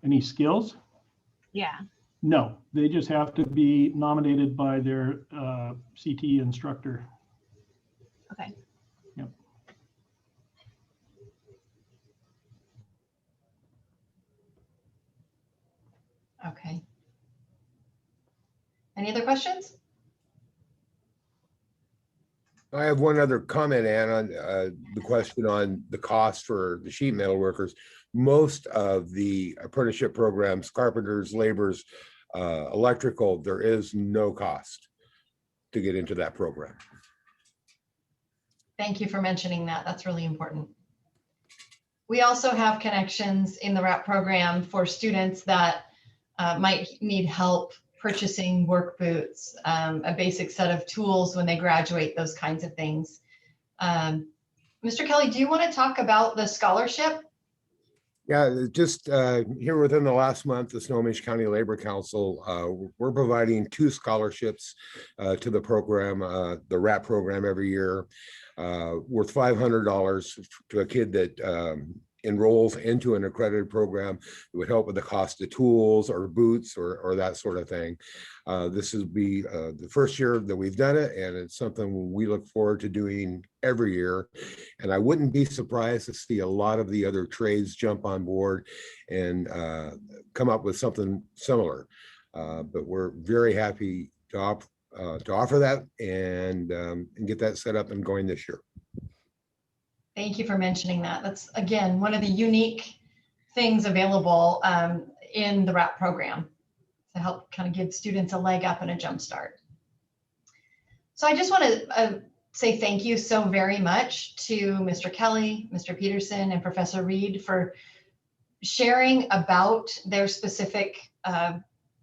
Any skills? Yeah. No, they just have to be nominated by their CT instructor. Okay. Yep. Okay. Any other questions? I have one other comment, Ann, on the question on the cost for the sheet metal workers. Most of the apprenticeship programs, carpenters, laborers, electrical, there is no cost to get into that program. Thank you for mentioning that. That's really important. We also have connections in the R.A.P program for students that might need help purchasing work boots, a basic set of tools when they graduate, those kinds of things. Mr. Kelly, do you want to talk about the scholarship? Yeah, just here within the last month, the Snohomish County Labor Council, we're providing 2 scholarships to the program, the R.A.P program every year, worth $500 to a kid that enrolls into an accredited program, it would help with the cost of tools or boots or that sort of thing. This will be the first year that we've done it, and it's something we look forward to doing every year. And I wouldn't be surprised to see a lot of the other trades jump on board and come up with something similar. But we're very happy to offer that and get that set up and going this year. Thank you for mentioning that. That's, again, one of the unique things available in the R.A.P program to help kind of give students a leg up and a jump start. So I just want to say thank you so very much to Mr. Kelly, Mr. Peterson, and Professor Reed for sharing about their specific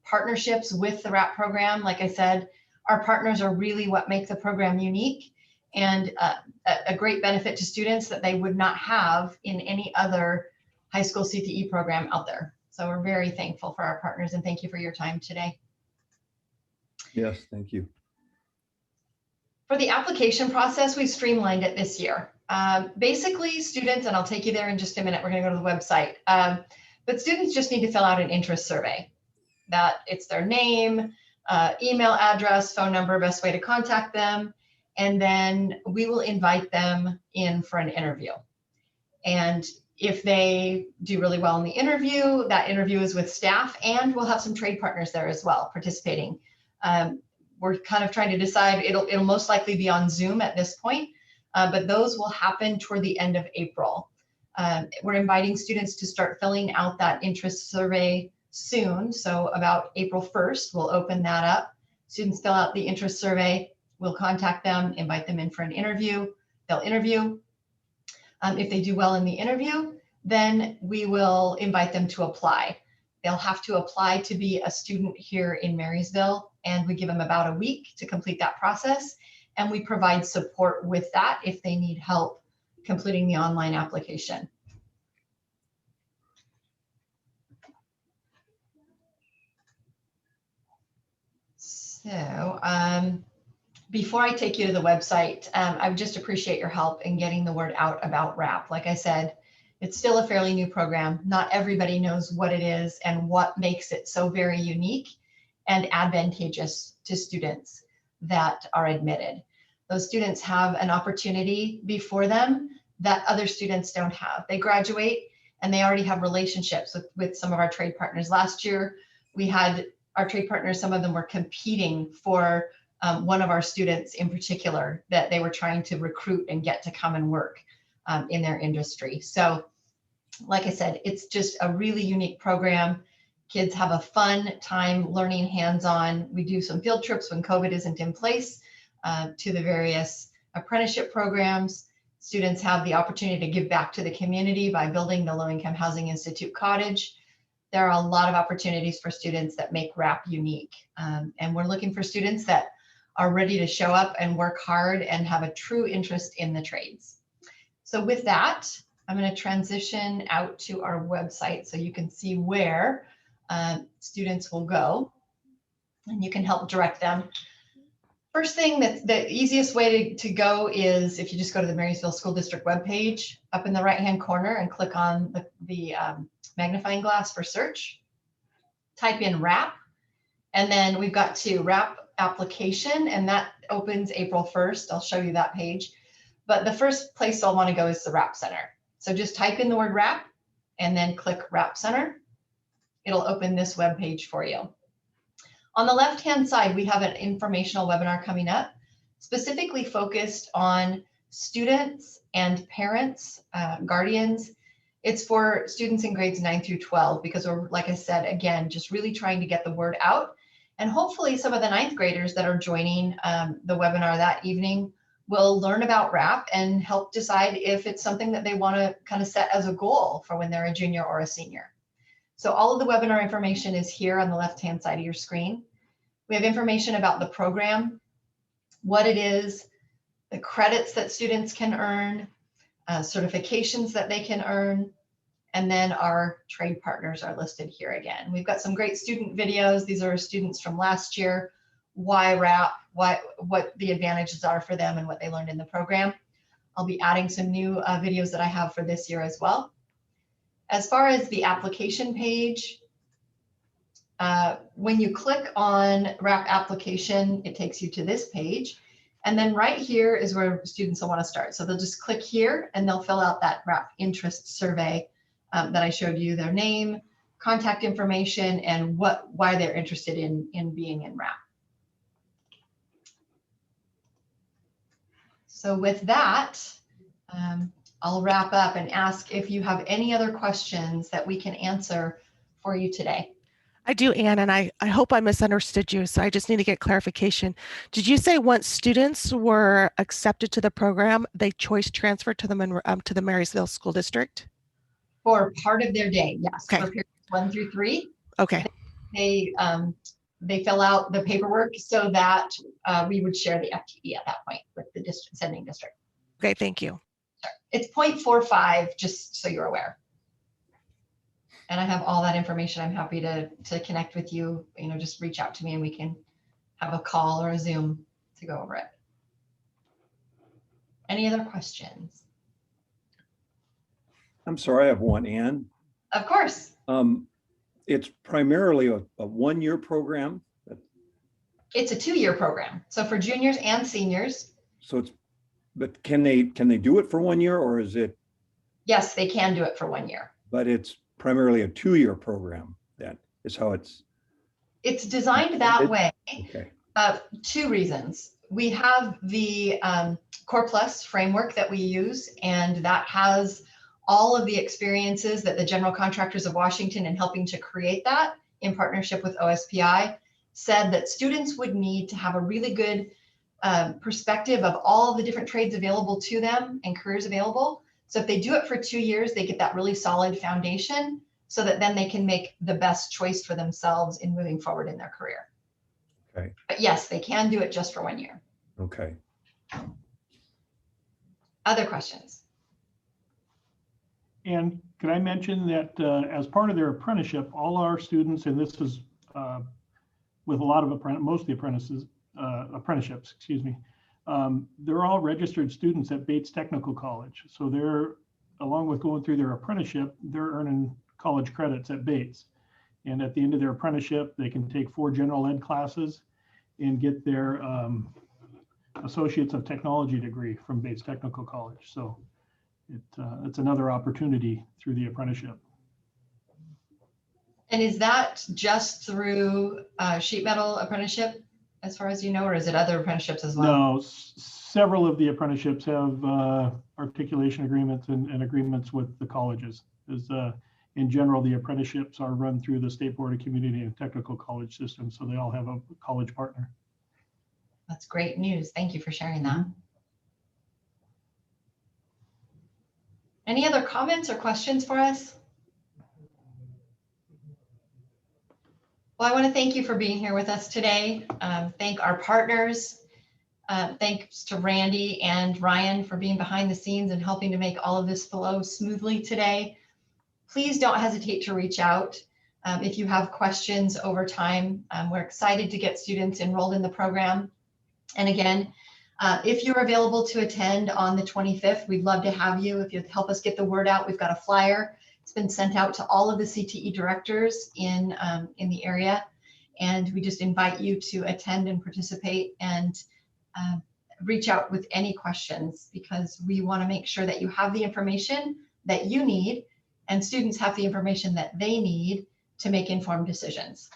partnerships with the R.A.P program. Like I said, our partners are really what make the program unique and a great benefit to students that they would not have in any other high school CTE program out there. So we're very thankful for our partners, and thank you for your time today. Yes, thank you. For the application process, we streamlined it this year. Basically, students, and I'll take you there in just a minute, we're going to go to the website, but students just need to fill out an interest survey. That it's their name, email address, phone number, best way to contact them, and then we will invite them in for an interview. And if they do really well in the interview, that interview is with staff, and we'll have some trade partners there as well participating. We're kind of trying to decide, it'll most likely be on Zoom at this point, but those will happen toward the end of April. We're inviting students to start filling out that interest survey soon. So about April 1st, we'll open that up. Students fill out the interest survey, we'll contact them, invite them in for an interview. They'll interview. If they do well in the interview, then we will invite them to apply. They'll have to apply to be a student here in Marysville, and we give them about a week to complete that process. And we provide support with that if they need help completing the online application. So before I take you to the website, I would just appreciate your help in getting the word out about R.A.P. Like I said, it's still a fairly new program. Not everybody knows what it is and what makes it so very unique and advantageous to students that are admitted. Those students have an opportunity before them that other students don't have. They graduate and they already have relationships with some of our trade partners. Last year, we had our trade partners, some of them were competing for one of our students in particular that they were trying to recruit and get to come and work in their industry. So like I said, it's just a really unique program. Kids have a fun time learning hands-on. We do some field trips when COVID isn't in place to the various apprenticeship programs. Students have the opportunity to give back to the community by building the Low Income Housing Institute cottage. There are a lot of opportunities for students that make R.A.P unique. And we're looking for students that are ready to show up and work hard and have a true interest in the trades. So with that, I'm going to transition out to our website so you can see where students will go and you can help direct them. First thing, the easiest way to go is if you just go to the Marysville School District webpage up in the right-hand corner and click on the magnifying glass for search. Type in R.A.P, and then we've got to R.A.P application, and that opens April 1st. I'll show you that page. But the first place I'll want to go is the R.A.P Center. So just type in the word R.A.P and then click R.A.P Center. It'll open this web page for you. On the left-hand side, we have an informational webinar coming up, specifically focused on students and parents, guardians. It's for students in grades 9 through 12 because we're, like I said, again, just really trying to get the word out. And hopefully some of the 9th graders that are joining the webinar that evening will learn about R.A.P and help decide if it's something that they want to kind of set as a goal for when they're a junior or a senior. So all of the webinar information is here on the left-hand side of your screen. We have information about the program, what it is, the credits that students can earn, certifications that they can earn, and then our trade partners are listed here again. We've got some great student videos. These are students from last year, why R.A.P, what the advantages are for them and what they learned in the program. I'll be adding some new videos that I have for this year as well. As far as the application page, when you click on R.A.P application, it takes you to this page. And then right here is where students will want to start. So they'll just click here and they'll fill out that R.A.P interest survey that I showed you, their name, contact information, and why they're interested in being in R.A.P. So with that, I'll wrap up and ask if you have any other questions that we can answer for you today. I do, Anne, and I hope I misunderstood you, so I just need to get clarification. Did you say once students were accepted to the program, they choice transferred to the Marysville School District? For part of their day, yes. Okay. For periods 1 through 3, Okay. they fill out the paperwork so that we would share the FTE at that point with the district sending district. Okay, thank you. It's 0.45, just so you're aware. And I have all that information. I'm happy to connect with you. Just reach out to me and we can have a call or a Zoom to go over it. Any other questions? I'm sorry, I have one, Ann. Of course. It's primarily a 1-year program. It's a 2-year program. So for juniors and seniors. So but can they do it for 1 year, or is it? Yes, they can do it for 1 year. But it's primarily a 2-year program. That is how it's designed that way. Okay. 2 reasons. We have the Core Plus framework that we use, and that has all of the experiences that the general contractors of Washington in helping to create that in partnership with OSPI said that students would need to have a really good perspective of all the different trades available to them and careers available. So if they do it for 2 years, they get that really solid foundation so that then they can make the best choice for themselves in moving forward in their career. Okay. But yes, they can do it just for 1 year. Okay. Other questions? And could I mention that as part of their apprenticeship, all our students, and this is with a lot of most of the apprenticeships, excuse me, they're all registered students at Bates Technical College. So they're, along with going through their apprenticeship, they're earning college credits at Bates. And at the end of their apprenticeship, they can take 4 general ed classes and get their Associates of Technology degree from Bates Technical College. So it's another opportunity through the apprenticeship. And is that just through sheet metal apprenticeship, as far as you know, or is it other apprenticeships as well? No, several of the apprenticeships have articulation agreements and agreements with the colleges. In general, the apprenticeships are run through the State Board of Community and Technical College system, so they all have a college partner. That's great news. Thank you for sharing that. Any other comments or questions for us? Well, I want to thank you for being here with us today. Thank our partners. Thanks to Randy and Ryan for being behind the scenes and helping to make all of this flow smoothly today. Please don't hesitate to reach out if you have questions over time. We're excited to get students enrolled in the program. And again, if you're available to attend on the 25th, we'd love to have you. If you'd help us get the word out, we've got a flyer. It's been sent out to all of the CTE directors in the area. And we just invite you to attend and participate and reach out with any questions, because we want to make sure that you have the information that you need and students have the information that they need to make informed decisions.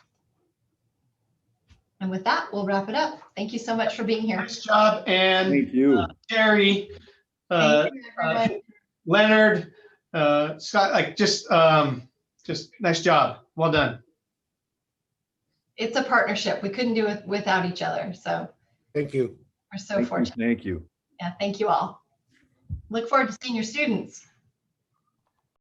And with that, we'll wrap it up. Thank you so much for being here. Nice job, Anne. Thank you. Terry, Thank you, everyone. Leonard, Scott, like just nice job. Well done. It's a partnership. We couldn't do it without each other. So Thank you. we're so fortunate. Thank you. Yeah, thank you all. Look forward to seeing your students.